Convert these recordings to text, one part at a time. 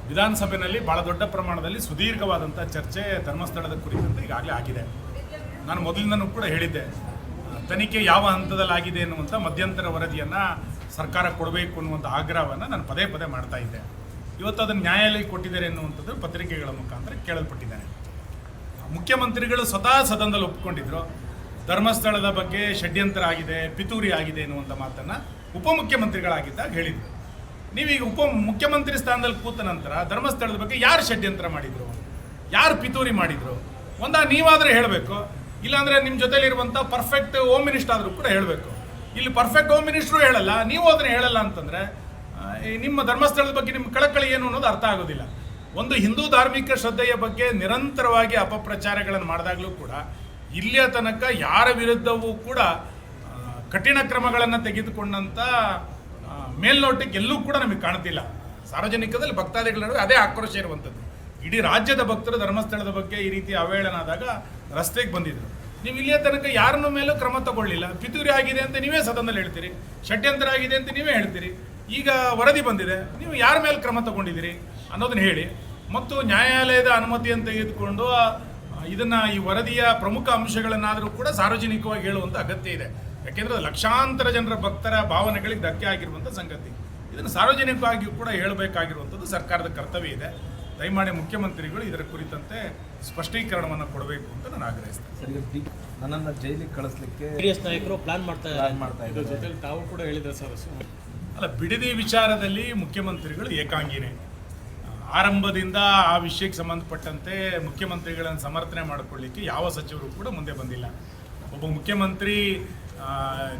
ವಿಧಾನಸಭೆಯಲ್ಲಿ ಬಹಳ ದೊಡ್ಡ ಪ್ರಮಾಣದಲ್ಲಿ ಸುದೀರ್ಘವಾದಂಥ ಚರ್ಚೆ ಧರ್ಮಸ್ಥಳದ ಕುರಿತಂತೆ ಈಗಾಗಲೇ ಆಗಿದೆ. ನಾನು ಮೊದಲಿಂದನೂ ಕೂಡ ಹೇಳಿದ್ದೆ, ತನಿಖೆ ಯಾವ ಹಂತದಲ್ಲಾಗಿದೆ ಎನ್ನುವಂಥ ಮಧ್ಯಂತರ ವರದಿಯನ್ನು ಸರ್ಕಾರ ಕೊಡಬೇಕು ಅನ್ನುವಂಥ ಆಗ್ರಹವನ್ನು ನಾನು ಪದೇ ಪದೇ ಮಾಡ್ತಾ ಇದ್ದೆ. ಇವತ್ತು ಅದನ್ನು ನ್ಯಾಯಾಲಯಕ್ಕೆ ಕೊಟ್ಟಿದ್ದಾರೆ ಎನ್ನುವಂಥದ್ದು ಪತ್ರಿಕೆಗಳ ಮುಖಾಂತರ ಕೇಳಲ್ಪಟ್ಟಿದ್ದೇನೆ. ಮುಖ್ಯಮಂತ್ರಿಗಳು ಸ್ವತಃ ಸದನದಲ್ಲಿ ಒಪ್ಪಿಕೊಂಡಿದ್ರು, ಧರ್ಮಸ್ಥಳದ ಬಗ್ಗೆ ಷಡ್ಯಂತ್ರ ಆಗಿದೆ, ಪಿತೂರಿ ಆಗಿದೆ ಎನ್ನುವಂಥ ಮಾತನ್ನು ಉಪಮುಖ್ಯಮಂತ್ರಿಗಳಾಗಿದ್ದಾಗ ಹೇಳಿದರು. ನೀವೀಗ ಮುಖ್ಯಮಂತ್ರಿ ಸ್ಥಾನದಲ್ಲಿ ಕೂತ ನಂತರ ಧರ್ಮಸ್ಥಳದ ಬಗ್ಗೆ ಯಾರು ಷಡ್ಯಂತ್ರ ಮಾಡಿದರು, ಯಾರು ಪಿತೂರಿ ಮಾಡಿದರು, ನೀವಾದರೆ ಹೇಳಬೇಕು, ಇಲ್ಲಾಂದರೆ ನಿಮ್ಮ ಜೊತೆಲಿರುವಂಥ ಪರ್ಫೆಕ್ಟ್ ಹೋಮ್ ಮಿನಿಸ್ಟರ್ ಆದರೂ ಕೂಡ ಹೇಳಬೇಕು. ಇಲ್ಲಿ ಪರ್ಫೆಕ್ಟ್ ಹೋಮ್ ಮಿನಿಸ್ಟ್ರು ಹೇಳಲ್ಲ, ನೀವು ಅದನ್ನು ಹೇಳಲ್ಲ ಅಂತಂದರೆ ನಿಮ್ಮ ಧರ್ಮಸ್ಥಳದ ಬಗ್ಗೆ ನಿಮ್ಮ ಕಳಕಳಿ ಏನು ಅನ್ನೋದು ಅರ್ಥ ಆಗೋದಿಲ್ಲ. ಒಂದು ಹಿಂದೂ ಧಾರ್ಮಿಕ ಶ್ರದ್ಧೆಯ ಬಗ್ಗೆ ನಿರಂತರವಾಗಿ ಅಪಪ್ರಚಾರಗಳನ್ನು ಮಾಡಿದಾಗಲೂ ಕೂಡ ಇಲ್ಲಿಯ ತನಕ ಯಾರ ವಿರುದ್ಧವೂ ಕೂಡ ಕಠಿಣ ಕ್ರಮಗಳನ್ನು ತೆಗೆದುಕೊಂಡಂಥ ಮೇಲ್ನೋಟಕ್ಕೆ ಎಲ್ಲೂ ಕೂಡ ನಮಗೆ ಕಾಣ್ತಿಲ್ಲ. ಸಾರ್ವಜನಿಕದಲ್ಲಿ ಭಕ್ತಾದಿಗಳ ನಡುವೆ ಅದೇ ಆಕ್ರೋಶ ಇರುವಂಥದ್ದು. ಇಡೀ ರಾಜ್ಯದ ಭಕ್ತರು ಧರ್ಮಸ್ಥಳದ ಬಗ್ಗೆ ಈ ರೀತಿ ಅವಹೇಳನ ಆದಾಗ ರಸ್ತೆಗೆ ಬಂದಿದ್ರು. ನೀವು ಇಲ್ಲಿಯ ತನಕ ಯಾರನ್ನ ಮೇಲೂ ಕ್ರಮ ತಗೊಳ್ಳಿಲ್ಲ. ಪಿತೂರಿ ಆಗಿದೆ ಅಂತ ನೀವೇ ಸದನದಲ್ಲಿ ಹೇಳ್ತೀರಿ, ಷಡ್ಯಂತ್ರ ಆಗಿದೆ ಅಂತ ನೀವೇ ಹೇಳ್ತೀರಿ. ಈಗ ವರದಿ ಬಂದಿದೆ, ನೀವು ಯಾರ ಮೇಲೆ ಕ್ರಮ ತಗೊಂಡಿದ್ದೀರಿ ಅನ್ನೋದನ್ನ ಹೇಳಿ. ಮತ್ತು ನ್ಯಾಯಾಲಯದ ಅನುಮತಿಯನ್ನು ತೆಗೆದುಕೊಂಡು ಈ ವರದಿಯ ಪ್ರಮುಖ ಅಂಶಗಳನ್ನಾದರೂ ಕೂಡ ಸಾರ್ವಜನಿಕವಾಗಿ ಹೇಳುವಂಥ ಅಗತ್ಯ ಇದೆ. ಯಾಕೆಂದರೆ ಲಕ್ಷಾಂತರ ಜನರ ಭಕ್ತರ ಭಾವನೆಗಳಿಗೆ ಧಕ್ಕೆ ಆಗಿರುವಂಥ ಸಂಗತಿ. ಇದನ್ನು ಸಾರ್ವಜನಿಕವಾಗಿ ಕೂಡ ಹೇಳಬೇಕಾಗಿರುವಂಥದ್ದು ಸರ್ಕಾರದ ಕರ್ತವ್ಯ ಇದೆ. ದಯಮಾಡಿ ಮುಖ್ಯಮಂತ್ರಿಗಳು ಇದರ ಕುರಿತಂತೆ ಸ್ಪಷ್ಟೀಕರಣವನ್ನು ಕೊಡಬೇಕು ಅಂತ ನಾನು ಆಗ್ರಹಿಸ್ತೇನೆ. ನನ್ನನ್ನು ಜೈಲಿಗೆ ಕಳಿಸ್ಲಿಕ್ಕೆ ಕಾಂಗ್ರೆಸ್ ನಾಯಕರು ಪ್ಲಾನ್ ಮಾಡ್ತಾ ಇದ್ದಾರೆ. ಜೊತೆಲಿ ತಾವು ಕೂಡ ಹೇಳಿದ್ರೆ ಸರ್. ಅಲ್ಲ, ಬಿಡದಿ ವಿಚಾರದಲ್ಲಿ ಮುಖ್ಯಮಂತ್ರಿಗಳು ಏಕಾಂಗಿನೇ. ಆರಂಭದಿಂದ ಆ ವಿಷಯಕ್ಕೆ ಸಂಬಂಧಪಟ್ಟಂತೆ ಮುಖ್ಯಮಂತ್ರಿಗಳನ್ನು ಸಮರ್ಥನೆ ಮಾಡಿಕೊಳ್ಳಿಕ್ಕೆ ಯಾವ ಸಚಿವರು ಕೂಡ ಮುಂದೆ ಬಂದಿಲ್ಲ. ಒಬ್ಬ ಮುಖ್ಯಮಂತ್ರಿ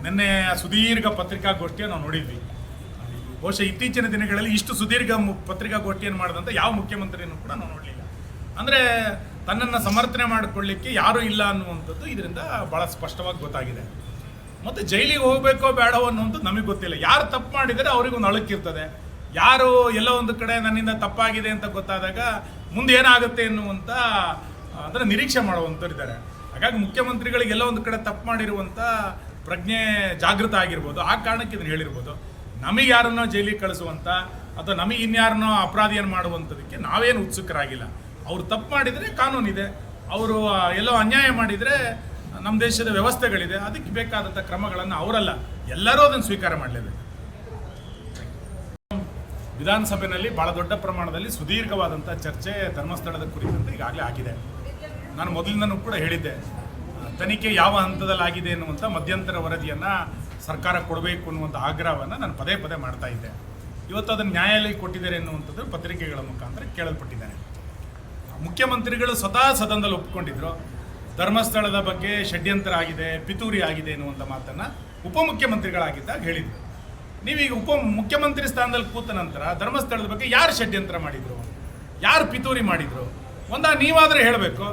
ನಿನ್ನೆ ಸುದೀರ್ಘ ಪತ್ರಿಕಾಗೋಷ್ಠಿಯನ್ನು ನಾವು ನೋಡಿದ್ವಿ. ಬಹುಶಃ ಇತ್ತೀಚಿನ ದಿನಗಳಲ್ಲಿ ಇಷ್ಟು ಸುದೀರ್ಘ ಪತ್ರಿಕಾಗೋಷ್ಠಿಯನ್ನು ಮಾಡಿದಂಥ ಯಾವ ಮುಖ್ಯಮಂತ್ರಿಯನ್ನು ಕೂಡ ನಾವು ನೋಡಲಿಲ್ಲ. ಅಂದರೆ ತನ್ನನ್ನು ಸಮರ್ಥನೆ ಮಾಡಿಕೊಳ್ಳಿಕ್ಕೆ ಯಾರೂ ಇಲ್ಲ ಅನ್ನುವಂಥದ್ದು ಇದರಿಂದ ಭಾಳ ಸ್ಪಷ್ಟವಾಗಿ ಗೊತ್ತಾಗಿದೆ. ಮತ್ತು ಜೈಲಿಗೆ ಹೋಗಬೇಕೋ ಬೇಡವೋ ಅನ್ನುವಂಥದ್ದು ನಮಗೆ ಗೊತ್ತಿಲ್ಲ. ಯಾರು ತಪ್ಪು ಮಾಡಿದರೆ ಅವರಿಗೊಂದು ಅಳುಕಿರ್ತದೆ. ಯಾರು ಎಲ್ಲೋ ಒಂದು ಕಡೆ ನನ್ನಿಂದ ತಪ್ಪಾಗಿದೆ ಅಂತ ಗೊತ್ತಾದಾಗ ಮುಂದೆ ಏನಾಗುತ್ತೆ ಎನ್ನುವಂಥ ಅದನ್ನು ನಿರೀಕ್ಷೆ ಮಾಡುವಂಥವ್ರಿದ್ದಾರೆ. ಹಾಗಾಗಿ ಮುಖ್ಯಮಂತ್ರಿಗಳಿಗೆ ಎಲ್ಲೋ ಒಂದು ಕಡೆ ತಪ್ಪು ಮಾಡಿರುವಂಥ ಪ್ರಜ್ಞೆ ಜಾಗೃತ ಆಗಿರ್ಬೋದು. ಆ ಕಾರಣಕ್ಕೆ ಇದನ್ನು ಹೇಳಿರ್ಬೋದು. ನಮಗೆ ಯಾರನ್ನೋ ಜೈಲಿಗೆ ಕಳಿಸುವಂಥ ಅಥವಾ ನಮಗೆ ಇನ್ಯಾರನ್ನೋ ಅಪರಾಧಿಯನ್ನು ಮಾಡುವಂಥದಕ್ಕೆ ನಾವೇನು ಉತ್ಸುಕರಾಗಿಲ್ಲ. ಅವರು ತಪ್ಪು ಮಾಡಿದರೆ ಕಾನೂನಿದೆ, ಅವರು ಎಲ್ಲೋ ಅನ್ಯಾಯ ಮಾಡಿದರೆ ನಮ್ಮ ದೇಶದ ವ್ಯವಸ್ಥೆಗಳಿದೆ, ಅದಕ್ಕೆ ಬೇಕಾದಂಥ ಕ್ರಮಗಳನ್ನು ಅವರಲ್ಲ ಎಲ್ಲರೂ ಅದನ್ನು ಸ್ವೀಕಾರ ಮಾಡಲೇಬೇಕು. ವಿಧಾನಸಭೆಯಲ್ಲಿ ಭಾಳ ದೊಡ್ಡ ಪ್ರಮಾಣದಲ್ಲಿ ಸುದೀರ್ಘವಾದಂಥ ಚರ್ಚೆ ಧರ್ಮಸ್ಥಳದ ಕುರಿತಂತೆ ಈಗಾಗಲೇ ಆಗಿದೆ. ನಾನು ಮೊದಲಿಂದನೂ ಕೂಡ ಹೇಳಿದ್ದೆ, ತನಿಖೆ ಯಾವ ಹಂತದಲ್ಲಾಗಿದೆ ಎನ್ನುವಂಥ ಮಧ್ಯಂತರ ವರದಿಯನ್ನು ಸರ್ಕಾರ ಕೊಡಬೇಕು ಅನ್ನುವಂಥ ಆಗ್ರಹವನ್ನು ನಾನು ಪದೇ ಪದೇ ಮಾಡ್ತಾ ಇದ್ದೆ. ಇವತ್ತು ಅದನ್ನು ನ್ಯಾಯಾಲಯಕ್ಕೆ ಕೊಟ್ಟಿದ್ದಾರೆ ಎನ್ನುವಂಥದ್ದು ಪತ್ರಿಕೆಗಳ ಮುಖಾಂತರ ಕೇಳಲ್ಪಟ್ಟಿದ್ದೇನೆ. ಮುಖ್ಯಮಂತ್ರಿಗಳು ಸ್ವತಃ ಸದನದಲ್ಲಿ ಒಪ್ಪಿಕೊಂಡಿದ್ರು, ಧರ್ಮಸ್ಥಳದ ಬಗ್ಗೆ ಷಡ್ಯಂತ್ರ ಆಗಿದೆ, ಪಿತೂರಿ ಆಗಿದೆ ಎನ್ನುವಂಥ ಮಾತನ್ನು ಉಪಮುಖ್ಯಮಂತ್ರಿಗಳಾಗಿದ್ದಾಗ ಹೇಳಿದರು. ನೀವೀಗ ಮುಖ್ಯಮಂತ್ರಿ ಸ್ಥಾನದಲ್ಲಿ ಕೂತ ನಂತರ ಧರ್ಮಸ್ಥಳದ ಬಗ್ಗೆ ಯಾರು ಷಡ್ಯಂತ್ರ ಮಾಡಿದರು, ಯಾರು ಪಿತೂರಿ ಮಾಡಿದರು, ನೀವಾದರೆ ಹೇಳಬೇಕು,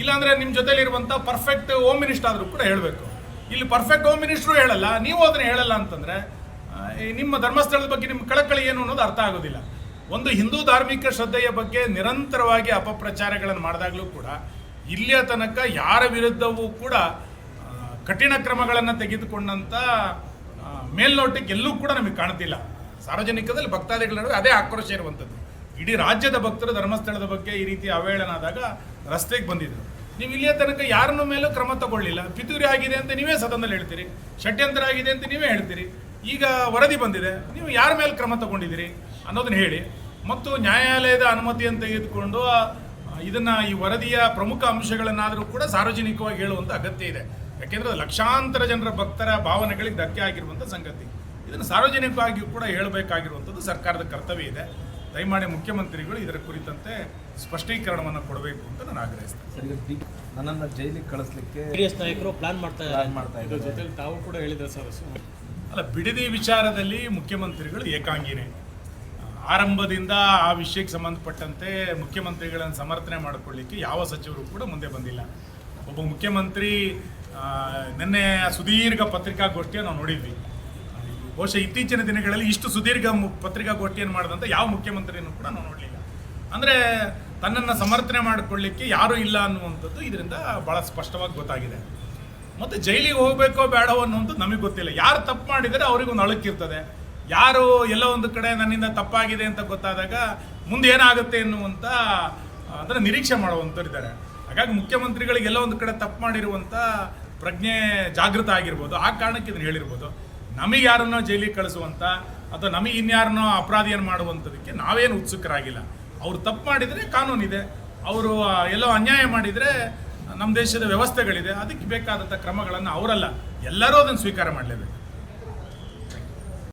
ಇಲ್ಲಾಂದರೆ ನಿಮ್ಮ ಜೊತೆಲಿರುವಂಥ ಪರ್ಫೆಕ್ಟ್ ಹೋಮ್ ಮಿನಿಸ್ಟರ್ ಆದರೂ ಕೂಡ ಹೇಳಬೇಕು. ಇಲ್ಲಿ ಪರ್ಫೆಕ್ಟ್ ಹೋಮ್ ಮಿನಿಸ್ಟ್ರು ಹೇಳಲ್ಲ, ನೀವು ಅದನ್ನು ಹೇಳಲ್ಲ ಅಂತಂದರೆ ನಿಮ್ಮ ಧರ್ಮಸ್ಥಳದ ಬಗ್ಗೆ ನಿಮ್ಮ ಕಳಕಳಿ ಏನು ಅನ್ನೋದು ಅರ್ಥ ಆಗೋದಿಲ್ಲ. ಒಂದು ಹಿಂದೂ ಧಾರ್ಮಿಕ ಶ್ರದ್ಧೆಯ ಬಗ್ಗೆ ನಿರಂತರವಾಗಿ ಅಪಪ್ರಚಾರಗಳನ್ನು ಮಾಡಿದಾಗಲೂ ಕೂಡ ಇಲ್ಲಿಯ ತನಕ ಯಾರ ವಿರುದ್ಧವೂ ಕೂಡ ಕಠಿಣ ಕ್ರಮಗಳನ್ನು ತೆಗೆದುಕೊಂಡಂಥ ಮೇಲ್ನೋಟಕ್ಕೆ ಎಲ್ಲೂ ಕೂಡ ನಮಗೆ ಕಾಣ್ತಿಲ್ಲ. ಸಾರ್ವಜನಿಕದಲ್ಲಿ ಭಕ್ತಾದಿಗಳ ನಡುವೆ ಅದೇ ಆಕ್ರೋಶ ಇರುವಂಥದ್ದು. ಇಡೀ ರಾಜ್ಯದ ಭಕ್ತರು ಧರ್ಮಸ್ಥಳದ ಬಗ್ಗೆ ಈ ರೀತಿ ಅವಹೇಳನ ಆದಾಗ ರಸ್ತೆಗೆ ಬಂದಿದ್ರು. ನೀವು ಇಲ್ಲಿಯ ತನಕ ಯಾರನ್ನ ಮೇಲೂ ಕ್ರಮ ತಗೊಳ್ಳಿಲ್ಲ. ಪಿತೂರಿ ಆಗಿದೆ ಅಂತ ನೀವೇ ಸದನದಲ್ಲಿ ಹೇಳ್ತೀರಿ, ಷಡ್ಯಂತ್ರ ಆಗಿದೆ ಅಂತ ನೀವೇ ಹೇಳ್ತೀರಿ. ಈಗ ವರದಿ ಬಂದಿದೆ, ನೀವು ಯಾರ ಮೇಲೆ ಕ್ರಮ ತಗೊಂಡಿದ್ದೀರಿ ಅನ್ನೋದನ್ನ ಹೇಳಿ. ಮತ್ತು ನ್ಯಾಯಾಲಯದ ಅನುಮತಿಯನ್ನು ತೆಗೆದುಕೊಂಡು ಈ ವರದಿಯ ಪ್ರಮುಖ ಅಂಶಗಳನ್ನಾದರೂ ಕೂಡ ಸಾರ್ವಜನಿಕವಾಗಿ ಹೇಳುವಂಥ ಅಗತ್ಯ ಇದೆ. ಯಾಕೆಂದರೆ ಲಕ್ಷಾಂತರ ಜನರ ಭಕ್ತರ ಭಾವನೆಗಳಿಗೆ ಧಕ್ಕೆ ಆಗಿರುವಂಥ ಸಂಗತಿ. ಇದನ್ನು ಸಾರ್ವಜನಿಕವಾಗಿ ಕೂಡ ಹೇಳಬೇಕಾಗಿರುವಂಥದ್ದು ಸರ್ಕಾರದ ಕರ್ತವ್ಯ ಇದೆ. ದಯಮಾಡಿ ಮುಖ್ಯಮಂತ್ರಿಗಳು ಇದರ ಕುರಿತಂತೆ ಸ್ಪಷ್ಟೀಕರಣವನ್ನು ಕೊಡಬೇಕು ಅಂತ ನಾನು ಆಗ್ರಹಿಸ್ತೇನೆ. ನನ್ನನ್ನು ಜೈಲಿಗೆ ಕಳಿಸ್ಲಿಕ್ಕೆ ಕಾಂಗ್ರೆಸ್ ನಾಯಕರು ಪ್ಲಾನ್ ಮಾಡ್ತಾ ಇದ್ದಾರೆ. ಜೊತೆಲಿ ತಾವು ಕೂಡ ಹೇಳಿದ್ರೆ ಸರ್. ಅಲ್ಲ, ಬಿಡದಿ ವಿಚಾರದಲ್ಲಿ ಮುಖ್ಯಮಂತ್ರಿಗಳು ಏಕಾಂಗಿನೇ. ಆರಂಭದಿಂದ ಆ ವಿಷಯಕ್ಕೆ ಸಂಬಂಧಪಟ್ಟಂತೆ ಮುಖ್ಯಮಂತ್ರಿಗಳನ್ನು ಸಮರ್ಥನೆ ಮಾಡಿಕೊಳ್ಳಿಕ್ಕೆ ಯಾವ ಸಚಿವರು ಕೂಡ ಮುಂದೆ ಬಂದಿಲ್ಲ. ಒಬ್ಬ ಮುಖ್ಯಮಂತ್ರಿ ನಿನ್ನೆ ಸುದೀರ್ಘ ಪತ್ರಿಕಾಗೋಷ್ಠಿಯನ್ನು ನಾವು ನೋಡಿದ್ವಿ. ಬಹುಶಃ ಇತ್ತೀಚಿನ ದಿನಗಳಲ್ಲಿ ಇಷ್ಟು ಸುದೀರ್ಘ ಪತ್ರಿಕಾಗೋಷ್ಠಿಯನ್ನು ಮಾಡಿದಂಥ ಯಾವ ಮುಖ್ಯಮಂತ್ರಿಯನ್ನು ಕೂಡ ನಾವು ನೋಡಲಿಲ್ಲ. ಅಂದರೆ ತನ್ನನ್ನು ಸಮರ್ಥನೆ ಮಾಡಿಕೊಳ್ಳಿಕ್ಕೆ ಯಾರೂ ಇಲ್ಲ ಅನ್ನುವಂಥದ್ದು ಇದರಿಂದ ಭಾಳ ಸ್ಪಷ್ಟವಾಗಿ ಗೊತ್ತಾಗಿದೆ. ಮತ್ತು ಜೈಲಿಗೆ ಹೋಗಬೇಕೋ ಬೇಡವೋ ಅನ್ನುವಂಥದ್ದು ನಮಗೆ ಗೊತ್ತಿಲ್ಲ. ಯಾರು ತಪ್ಪು ಮಾಡಿದರೆ ಅವರಿಗೊಂದು ಅಳುಕಿರ್ತದೆ. ಯಾರು ಎಲ್ಲೋ ಒಂದು ಕಡೆ ನನ್ನಿಂದ ತಪ್ಪಾಗಿದೆ ಅಂತ ಗೊತ್ತಾದಾಗ ಮುಂದೆ ಏನಾಗುತ್ತೆ ಎನ್ನುವಂಥ ಅದನ್ನು ನಿರೀಕ್ಷೆ ಮಾಡುವಂಥವ್ರಿದ್ದಾರೆ. ಹಾಗಾಗಿ ಮುಖ್ಯಮಂತ್ರಿಗಳಿಗೆ ಎಲ್ಲೋ ಒಂದು ಕಡೆ ತಪ್ಪು ಮಾಡಿರುವಂಥ ಪ್ರಜ್ಞೆ ಜಾಗೃತ ಆಗಿರ್ಬೋದು, ಆ ಕಾರಣಕ್ಕೆ ಇದನ್ನು ಹೇಳಿರ್ಬೋದು. ನಮಗೆ ಯಾರನ್ನೋ ಜೈಲಿಗೆ ಕಳಿಸುವಂಥ ಅಥವಾ ನಮಗೆ ಇನ್ಯಾರನ್ನೋ ಅಪರಾಧಿಯನ್ನು ಮಾಡುವಂಥದಕ್ಕೆ ನಾವೇನು ಉತ್ಸುಕರಾಗಿಲ್ಲ. ಅವರು ತಪ್ಪು ಮಾಡಿದರೆ ಕಾನೂನಿದೆ, ಅವರು ಎಲ್ಲೋ ಅನ್ಯಾಯ ಮಾಡಿದರೆ ನಮ್ಮ ದೇಶದ ವ್ಯವಸ್ಥೆಗಳಿದೆ, ಅದಕ್ಕೆ ಬೇಕಾದಂಥ ಕ್ರಮಗಳನ್ನು ಅವರಲ್ಲ ಎಲ್ಲರೂ ಅದನ್ನು ಸ್ವೀಕಾರ ಮಾಡಲೇಬೇಕು.